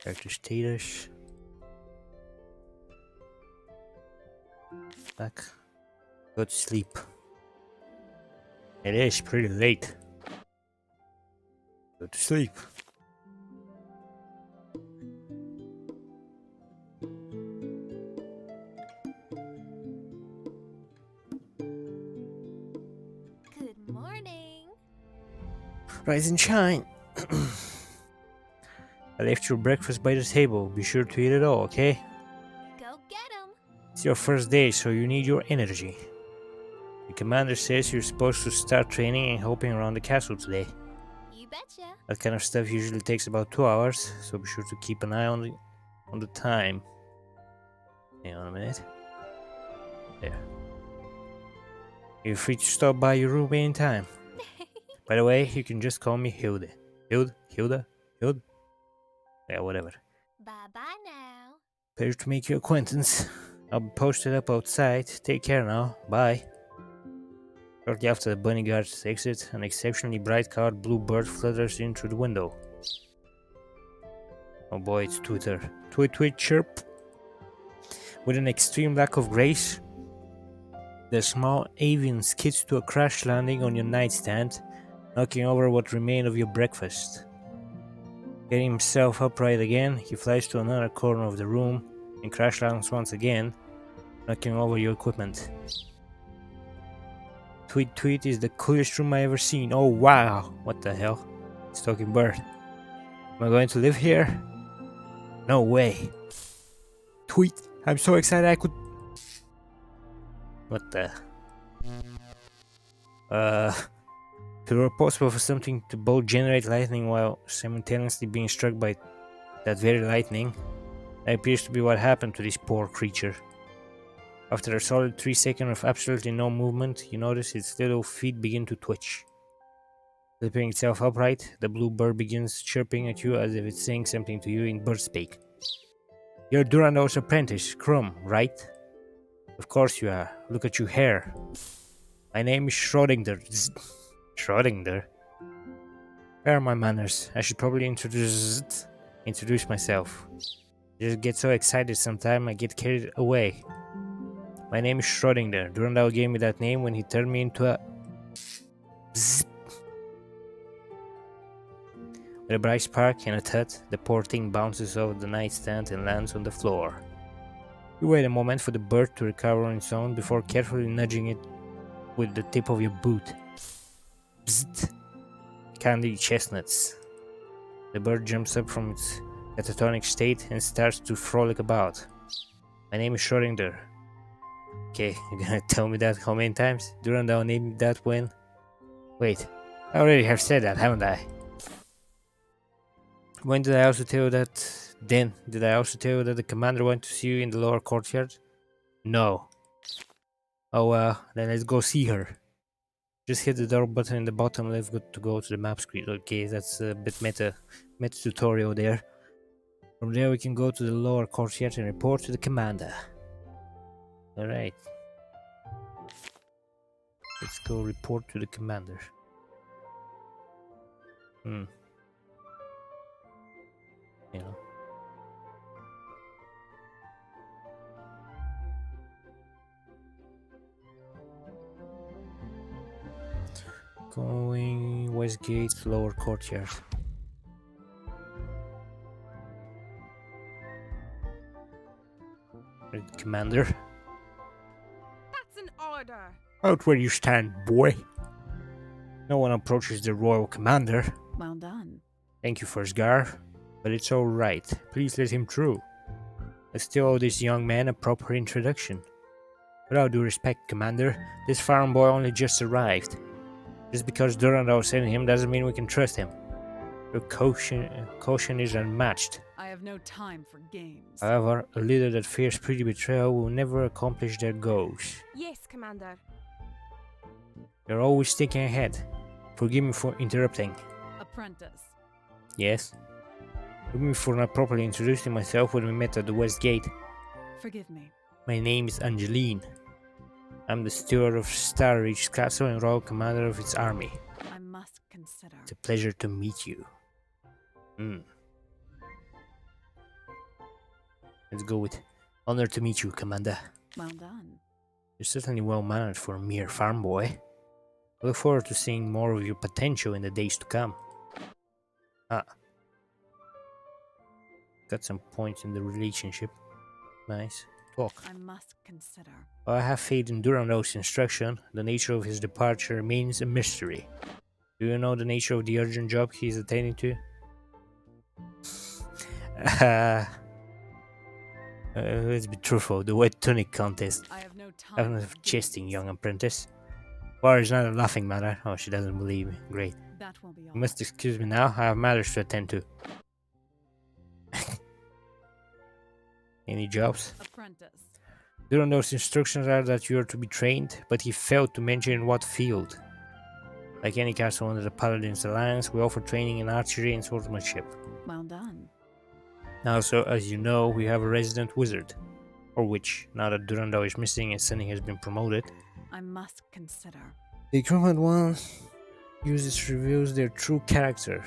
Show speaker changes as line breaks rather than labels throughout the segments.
Character status. Back. Go to sleep. It is pretty late. Go to sleep.
Good morning.
Rise and shine. I left your breakfast by the table. Be sure to eat it all, okay?
Go get 'em.
It's your first day, so you need your energy. The commander says you're supposed to start training and hopping around the castle today.
You betcha.
That kind of stuff usually takes about 2 hours, so be sure to keep an eye on the time. Hang on a minute. There. You're free to stop by your room anytime. By the way, you can just call me Hilde. Hilda? Yeah, whatever.
Bye-bye now.
Pleasure to make your acquaintance. I'll be posted up outside. Take care now. Bye. Shortly after the bunny guard's exit, an exceptionally bright-colored blue bird flutters in through the window. Oh boy, it's Twitter. Tweet, tweet, chirp. With an extreme lack of grace, the small avian skids to a crash landing on your nightstand, knocking over what remained of your breakfast. Getting himself upright again, he flies to another corner of the room and crash lands once again, knocking over your equipment. Tweet Tweet is the coolest room I ever seen. Oh wow, what the hell? It's talking bird. Am I going to live here? No way. Tweet, I'm so excited I could... What the... If it were possible for something to both generate lightning while simultaneously being struck by that very lightning, that appears to be what happened to this poor creature. After a solid 3 seconds of absolutely no movement, you notice its little feet begin to twitch. Flipping itself upright, the blue bird begins chirping at you as if it's saying something to you in bird speak. You're Durando's apprentice, Crumb, right? Of course you are. Look at your hair. My name is Schrodinger. Schrodinger? Where are my manners? I should probably introduce myself. I just get so excited sometimes I get carried away. My name is Schrodinger. Durandal gave me that name when he turned me into a... Bzzzt. With a bright spark and a thud, the poor thing bounces off the nightstand and lands on the floor. You wait a moment for the bird to recover on its own before carefully nudging it with the tip of your boot. Bzzzt. Candy chestnuts. The bird jumps up from its catatonic state and starts to frolic about. My name is Schrodinger. Okay, you're gonna tell me that how many times? Durandal named that when? Wait, I already have said that, haven't I? When did I also tell you that? Then, did I also tell you that the commander went to see you in the lower courtyard? No. Oh well, then let's go see her. Just hit the door button in the bottom left to go to the map screen. Okay, that's a bit meta tutorial there. From there we can go to the lower courtyard and report to the commander. Alright. Let's go report to the commander. You know. Going West Gate, lower courtyard. Commander.
That's an order.
Out where you stand, boy. No one approaches the royal commander.
Well done.
Thank you, Forsgar. But it's alright. Please let him through. I still owe this young man a proper introduction. With all due respect, Commander, this farm boy only just arrived. Just because Durandal sent him doesn't mean we can trust him. Your caution is unmatched.
I have no time for games.
However, a leader that fears pretty betrayal will never accomplish their goals.
Yes, Commander.
You're always thinking ahead. Forgive me for interrupting.
Apprentice.
Yes? Forgive me for not properly introducing myself when we met at the West Gate.
Forgive me.
My name is Angeline. I'm the steward of Starreach Castle and royal commander of its army.
I must consider.
It's a pleasure to meet you. Let's go with honor to meet you, Commander.
Well done.
You're certainly well mannered for a mere farm boy. I look forward to seeing more of your potential in the days to come. Ah. Got some points in the relationship. Nice. Talk.
I must consider.
I have faith in Durando's instruction. The nature of his departure remains a mystery. Do you know the nature of the urgent job he is attending to? Let's be truthful. The wet tunic contest.
I have no time.
Have enough of chasing, young apprentice. War is not a laughing matter. Oh, she doesn't believe me. Great.
That will be all.
You must excuse me now. I have matters to attend to. Any jobs?
Apprentice.
Durando's instructions are that you are to be trained, but he failed to mention in what field. Like any castle under the Paladins Alliance, we offer training in archery and swordsmanship.
Well done.
Also, as you know, we have a resident wizard. Or witch, now that Durando is missing and Sunny has been promoted.
I must consider.
The equipment one uses reveals their true character.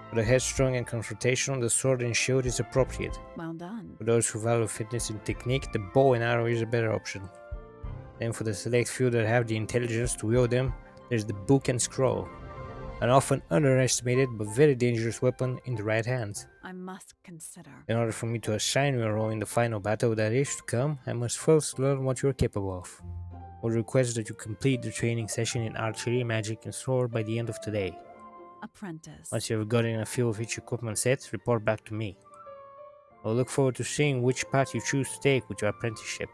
For the headstrong and confrontational, the sword and shield is appropriate.
Well done.
For those who value fitness and technique, the bow and arrow is a better option. Then for the select few that have the intelligence to wield them, there's the book and scroll. An often underestimated but very dangerous weapon in the right hands.
I must consider.
In order for me to assign you a role in the final battle that is to come, I must first learn what you are capable of. I would request that you complete the training session in archery, magic and sword by the end of today.
Apprentice.
Once you have gotten a feel of each equipment set, report back to me. I will look forward to seeing which path you choose to take with your apprenticeship.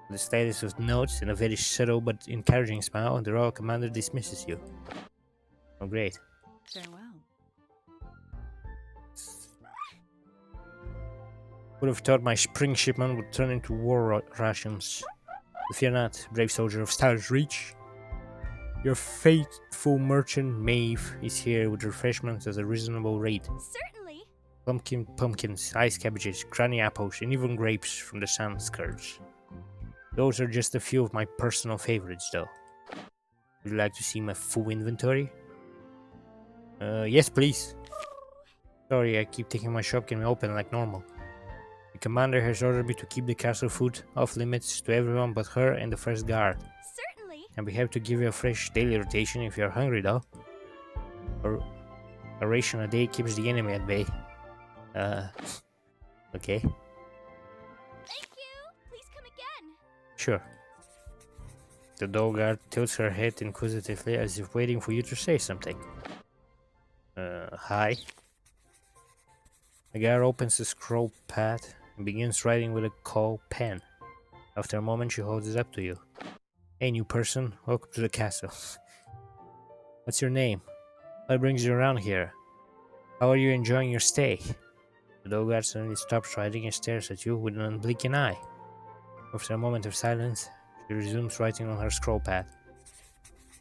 The status of notes and a very subtle but encouraging smile, the Royal Commander dismisses you. Oh, great.
Farewell.
Would have thought my spring shipment would turn into war rations. But fear not, brave soldier of Star's Reach. Your faithful merchant Maeve is here with refreshments at a reasonable rate.
Certainly.
Pumpkins, ice cabbages, granny apples, and even grapes from the sand skirts. Those are just a few of my personal favorites, though. Would you like to see my full inventory? Yes, please. Sorry, I keep taking my shopkin open like normal. The commander has ordered me to keep the castle food off limits to everyone but her and the first guard.
Certainly.
And we have to give you a fresh daily rotation if you're hungry, though. Or a ration a day keeps the enemy at bay. Okay.
Thank you. Please come again.
Sure. The dog guard tilts her head inquisitively as if waiting for you to say something. Hi. The guard opens the scroll pad and begins writing with a coal pen. After a moment, she holds it up to you. Hey, new person, welcome to the castle. What's your name? What brings you around here? How are you enjoying your stay? The dog guard suddenly stops writing and stares at you with an unblinking eye. After a moment of silence, she resumes writing on her scroll pad.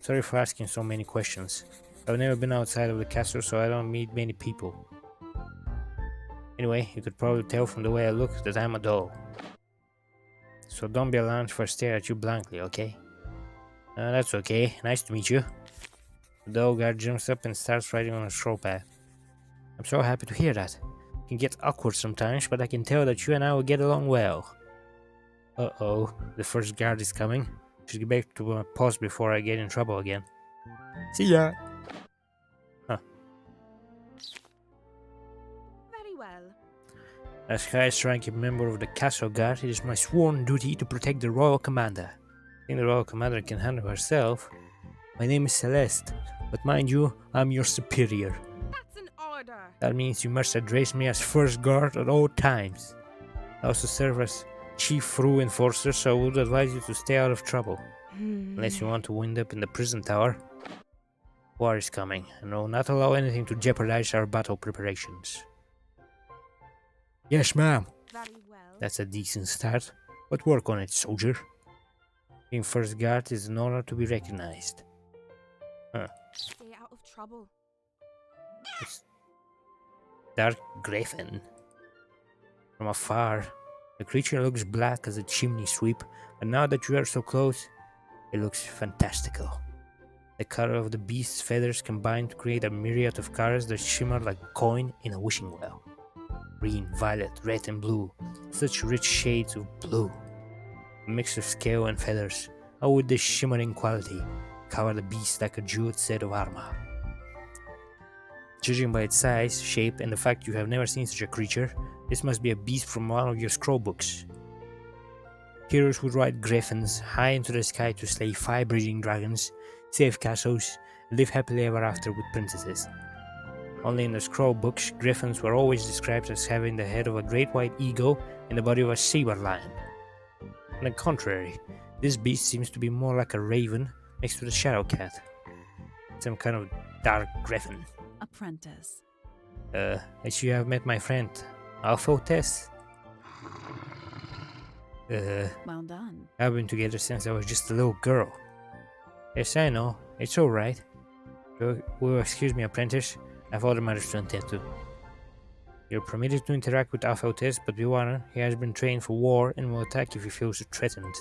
Sorry for asking so many questions. I've never been outside of the castle, so I don't meet many people. Anyway, you could probably tell from the way I look that I'm a doll. So don't be alarmed if I stare at you blankly, okay? That's okay. Nice to meet you. The doll guard jumps up and starts writing on a scroll pad. I'm so happy to hear that. It can get awkward sometimes, but I can tell that you and I will get along well. Uh-oh, the first guard is coming. Should get back to my post before I get in trouble again. See ya! Huh.
Very well.
As highest-ranking member of the Castle Guard, it is my sworn duty to protect the Royal Commander. I think the Royal Commander can handle herself. My name is Celeste, but mind you, I'm your superior.
That's an order.
That means you must address me as First Guard at all times. I also serve as Chief Rule Enforcer, so I would advise you to stay out of trouble. Unless you want to wind up in the prison tower. War is coming, and I will not allow anything to jeopardize our battle preparations. Yes, ma'am.
Very well.
That's a decent start, but work on it, soldier. Being First Guard is an honor to be recognized.
Stay out of trouble.
It's Dark Griffin. From afar, the creature looks black as a chimney sweep, but now that you are so close, it looks fantastical. The color of the beast's feathers combine to create a myriad of colors that shimmer like coin in a wishing well. Green, violet, red and blue, such rich shades of blue, a mix of scale and feathers, all with this shimmering quality, cover the beast like a jeweled set of armor. Judging by its size, shape, and the fact you have never seen such a creature, this must be a beast from one of your scroll books. Heroes would ride griffins high into the sky to slay fire-breathing dragons, save castles, and live happily ever after with princesses. Only in the scroll books, griffins were always described as having the head of a great white eagle and the body of a saber lion. On the contrary, this beast seems to be more like a raven mixed with a shadow cat. Some kind of dark griffin.
Apprentice.
I see you have met my friend, Apprentice.
Well done.
I've been together since I was just a little girl. Yes, I know. It's alright. Will excuse me, apprentice. I've other matters to attend to. You're permitted to interact with Apprentice, but be warned, he has been trained for war and will attack if he feels threatened.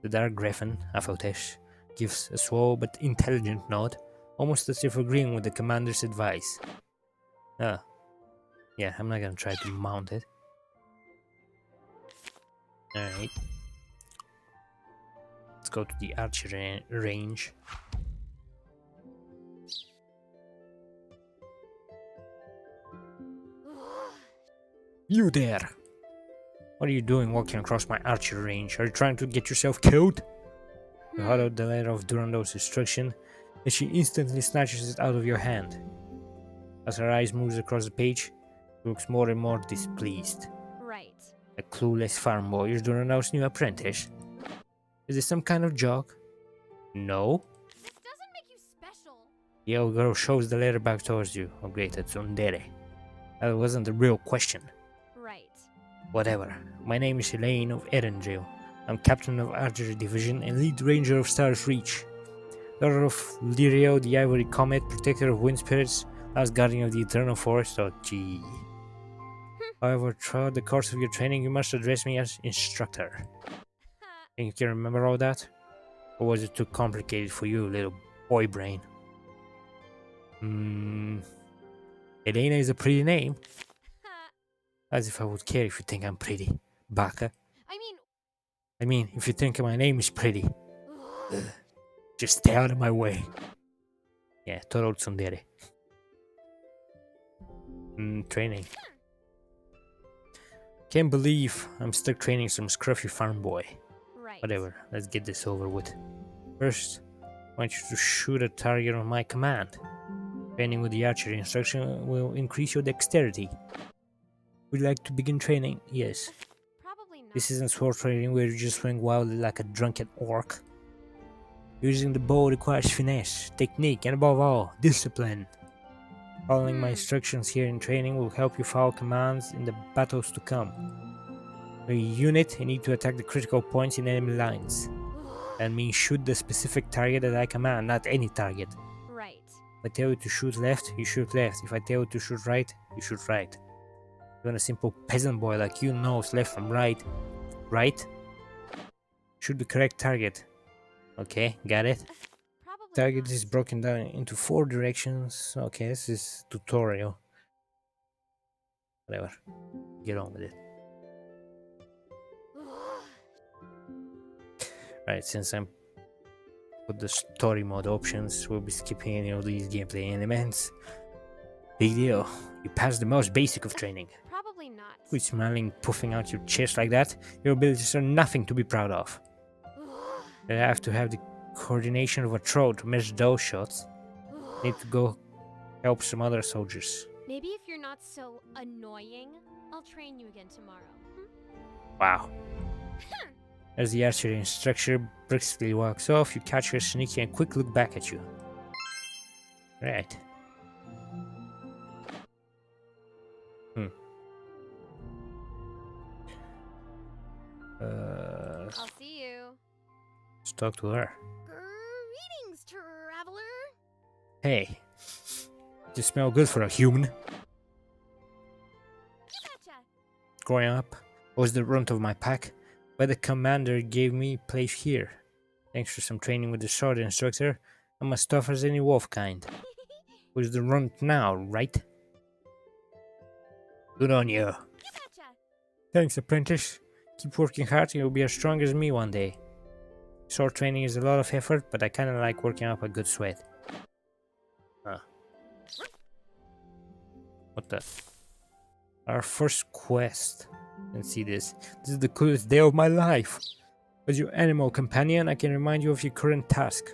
The dark griffin, Apprentice, gives a slow but intelligent nod, almost as if agreeing with the commander's advice. Ah. Yeah, I'm not gonna try to mount it. Alright. Let's go to the archery range. You there! What are you doing walking across my archery range? Are you trying to get yourself killed? You hold out the letter of Durando's instruction, and she instantly snatches it out of your hand. As her eyes moves across the page, she looks more and more displeased.
Right.
A clueless farm boy is Durando's new apprentice. Is this some kind of joke? No.
This doesn't make you special.
The old girl shows the letter back towards you, O great tsundere. That wasn't the real question.
Right.
Whatever. My name is Elaine of Erendril. I'm captain of Archery Division and lead ranger of Star's Reach. Daughter of Lirio, the Ivory Comet, protector of wind spirits, last guardian of the Eternal Forest. Oh, gee. However, throughout the course of your training, you must address me as instructor. Think you can remember all that? Or was it too complicated for you, little boy brain? Elena is a pretty name. As if I would care if you think I'm pretty, baka. I mean, if you think my name is pretty. Just stay out of my way. Yeah, total tsundere. Training. Can't believe I'm stuck training some scruffy farm boy.
Right.
Whatever, let's get this over with. First, I want you to shoot a target on my command. Training with the archery instruction will increase your dexterity. Would you like to begin training? Yes.
Probably not.
This isn't sword training where you just swing wildly like a drunken orc. Using the bow requires finesse, technique, and above all, discipline. Following my instructions here in training will help you follow commands in the battles to come. A unit, you need to attack the critical points in enemy lines. That means shoot the specific target that I command, not any target.
Right.
If I tell you to shoot left, you shoot left. If I tell you to shoot right, you shoot right. When a simple peasant boy like you knows left from right, right? Shoot the correct target. Okay, got it?
Probably
Target
not.
is broken down into 4 directions. Okay, this is tutorial. Whatever. Get on with it. Right, since I'm with the story mode options, we'll be skipping any of these gameplay elements. Big deal. You passed the most basic of training.
Probably not.
With smiling, puffing out your chest like that, your abilities are nothing to be proud of. You have to have the coordination of a troll to match those shots. Need to go help some other soldiers.
Maybe if you're not so annoying, I'll train you again tomorrow.
Wow. As the archery instructor briskly walks off, you catch her sneaky and quick look back at you. Right.
I'll see you.
Let's talk to her.
Greetings, traveler.
Hey. You smell good for a human.
You betcha.
Growing up, I was the runt of my pack, but the commander gave me place here. Thanks to some training with the sword instructor, I'm as tough as any wolf kind. Who's the runt now, right? Good on you.
You betcha.
Thanks, apprentice. Keep working hard and you'll be as strong as me one day. Sword training is a lot of effort, but I kinda like working up a good sweat. Huh. What the? Our first quest. Let's see this. This is the coolest day of my life. As your animal companion, I can remind you of your current task.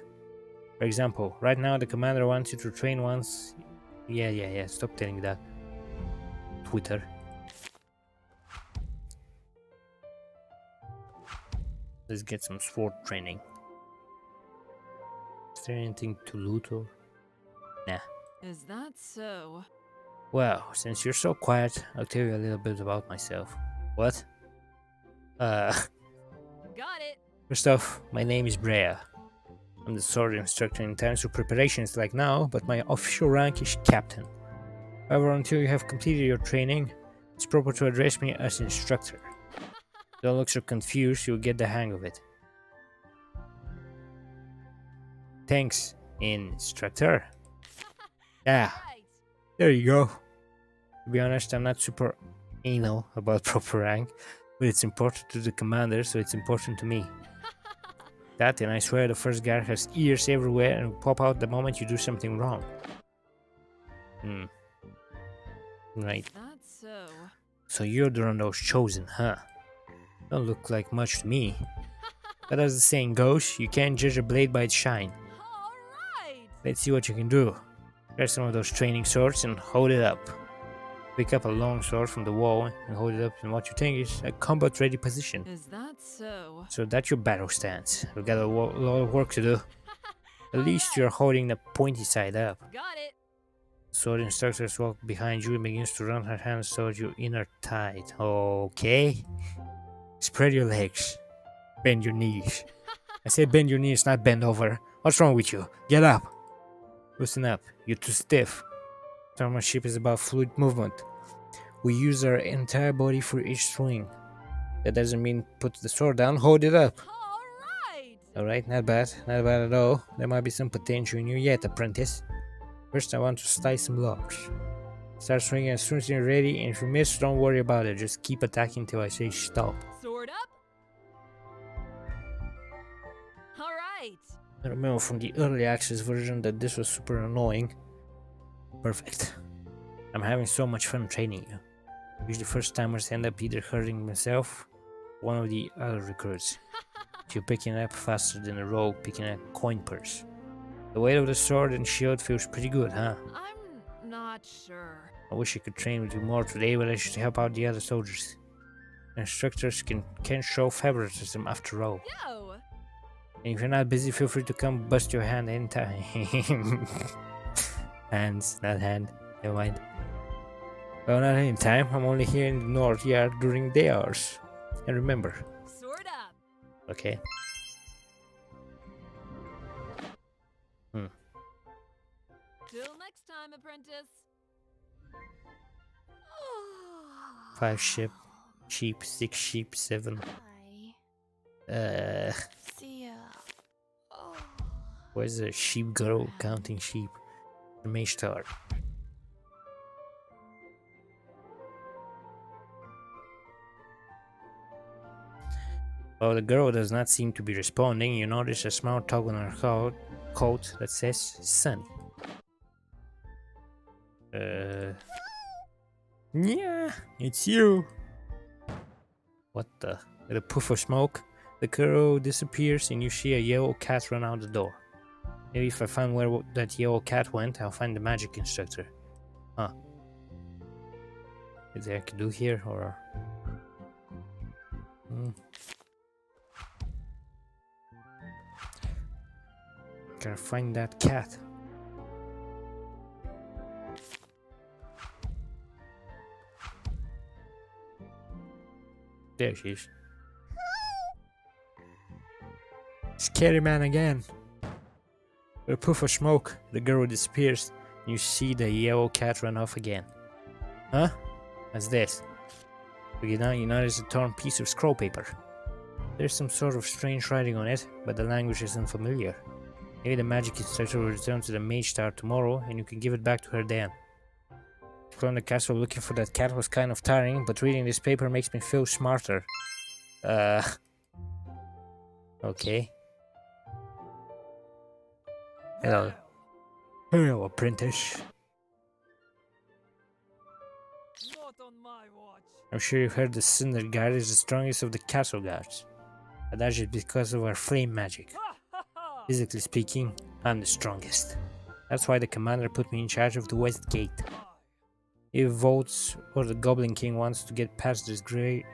For example, right now the commander wants you to train once. Yeah. Stop telling that. Twitter. Let's get some sword training. Is there anything to loot or? Nah.
Is that so?
Well, since you're so quiet, I'll tell you a little bit about myself. What?
Got it.
First off, my name is Brea. I'm the sword instructor in times of preparations like now, but my official rank is captain. However, until you have completed your training, it's proper to address me as instructor. Don't look so confused, you'll get the hang of it. Thanks, instructor. Yeah,
Right.
there you go. To be honest, I'm not super anal about proper rank, but it's important to the commander, so it's important to me. That, and I swear the first guard has ears everywhere and will pop out the moment you do something wrong. Right.
That's so.
So you're the one that was chosen, huh? Don't look like much to me. But as the saying goes, you can't judge a blade by its shine.
All right.
Let's see what you can do. Grab some of those training swords and hold it up. Pick up a long sword from the wall and hold it up in what you think is a combat ready position.
Is that so?
So that's your battle stance. We've got a lot of work to do. At least you're holding the pointy side up.
Got it.
Sword instructors walk behind you and begins to run her hands towards your inner thigh. Okay. Spread your legs. Bend your knees. I said bend your knees, not bend over. What's wrong with you? Get up. Loosen up. You're too stiff. Ship is about fluid movement. We use our entire body for each swing. That doesn't mean put the sword down, hold it up.
All right.
Alright, not bad at all. There might be some potential in you yet, apprentice. First, I want to slice some logs. Start swinging as soon as you're ready, and if you miss, don't worry about it. Just keep attacking till I say stop.
Sword up. All right.
I remember from the early access version that this was super annoying. Perfect. I'm having so much fun training you. Usually first timers end up either hurting myself or one of the other recruits. You're picking up faster than a rogue picking a coin purse. The weight of the sword and shield feels pretty good, huh?
I'm not sure.
I wish I could train with you more today, but I should help out the other soldiers. Instructors can't show favoritism after all.
Yo.
And if you're not busy, feel free to come bust your hand anytime. Hands, not hand. Never mind. Well, not anytime. I'm only here in the north yard during day hours. And remember.
Sword up.
Okay.
Till next time, apprentice.
5 sheep, 6 sheep, 7.
Bye. See ya. Oh.
Where's the sheep girl counting sheep? The may start. While the girl does not seem to be responding, you notice a small tug on her coat that says Sunny. Yeah, it's you. What the? With a puff of smoke, the girl disappears and you see a yellow cat run out the door. Maybe if I find where that yellow cat went, I'll find the magic instructor. Huh. Is there I can do here or... Gotta find that cat. There she is. Scary man again. With a puff of smoke, the girl disappears, and you see the yellow cat run off again. Huh? What's this? You notice a torn piece of scroll paper. There's some sort of strange writing on it, but the language is unfamiliar. Maybe the magic instructor will return to the Mage Tower tomorrow, and you can give it back to her then. exploring the castle looking for that cat was kind of tiring, but reading this paper makes me feel smarter. Okay. Hello. Hello, apprentice.
Not on my watch.
I'm sure you've heard the Cinder Guard is the strongest of the castle guards. But that's just because of our flame magic. Physically speaking, I'm the strongest. That's why the commander put me in charge of the West Gate. If votes or the Goblin King wants to get past this gate,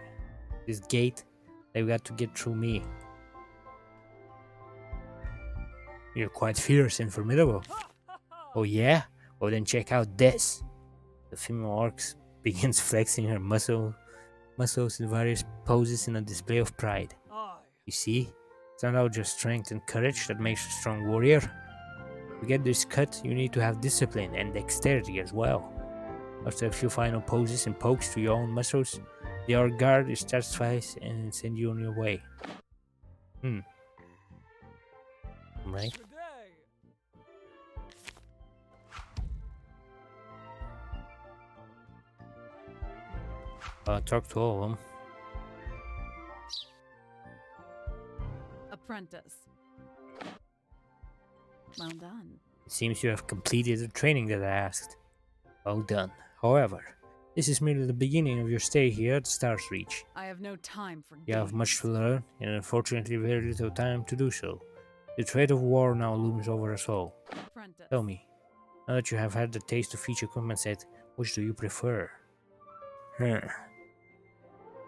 they've got to get through me. You're quite fierce and formidable. Oh yeah? Well then check out this. The female orc begins flexing her muscles in various poses in a display of pride. You see? It's not all just strength and courage that makes a strong warrior. To get this cut, you need to have discipline and dexterity as well. After a few final poses and pokes to your own muscles, the orc guard is satisfied and sends you on your way. Right? Talk to all of them.
Apprentice. Well done.
It seems you have completed the training that I asked. Well done. However, this is merely the beginning of your stay here at Star's Reach.
I have no time for
You have
games.
much to learn, and unfortunately very little time to do so. The threat of war now looms over us all.
Apprentice.
Tell me, now that you have had the taste of each equipment set, which do you prefer?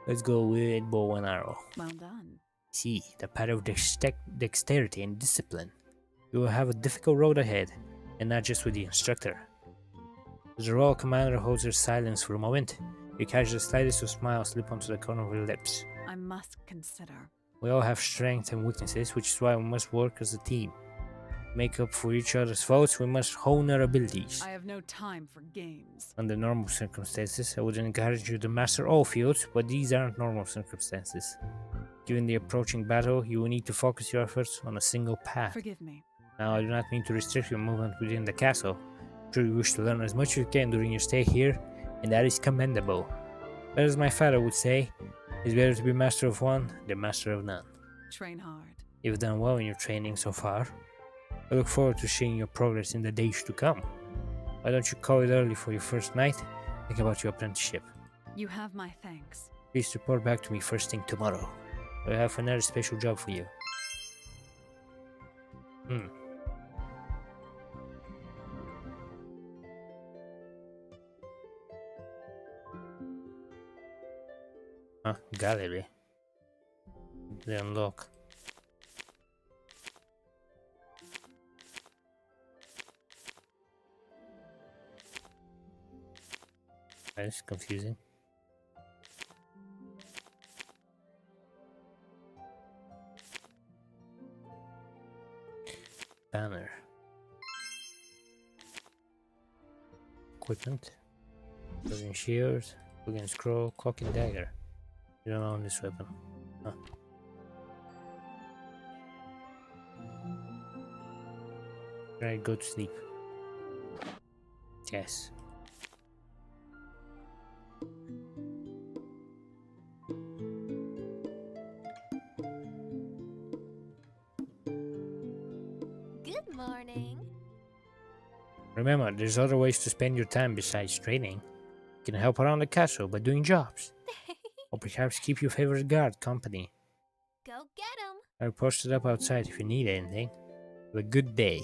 Let's go with bow and arrow.
Well done.
See, the path of dexterity and discipline. You will have a difficult road ahead, and not just with the instructor. As the Royal Commander holds her silence for a moment, you catch the slightest of smile slip onto the corner of her lips.
I must consider.
We all have strengths and weaknesses, which is why we must work as a team. To make up for each other's faults, we must hone our abilities.
I have no time for games.
Under normal circumstances, I would encourage you to master all fields, but these aren't normal circumstances. Given the approaching battle, you will need to focus your efforts on a single path.
Forgive me.
Now, I do not mean to restrict your movement within the castle. I'm sure you wish to learn as much as you can during your stay here, and that is commendable. But as my father would say, it's better to be master of one than master of none.
Train hard.
You've done well in your training so far. I look forward to seeing your progress in the days to come. Why don't you call it early for your first night? Think about your apprenticeship.
You have my thanks.
Please report back to me first thing tomorrow. I have another special job for you. Gallery. They unlock. That's confusing. Banner. Equipment. Clothing shield. Clothing scroll. Cloak and dagger. You don't own this weapon. Huh. Right, go to sleep. Yes.
Good morning.
Remember, there's other ways to spend your time besides training. You can help around the castle by doing jobs. Or perhaps keep your favorite guard company.
Go get 'em.
I'll post it up outside if you need anything. Have a good day.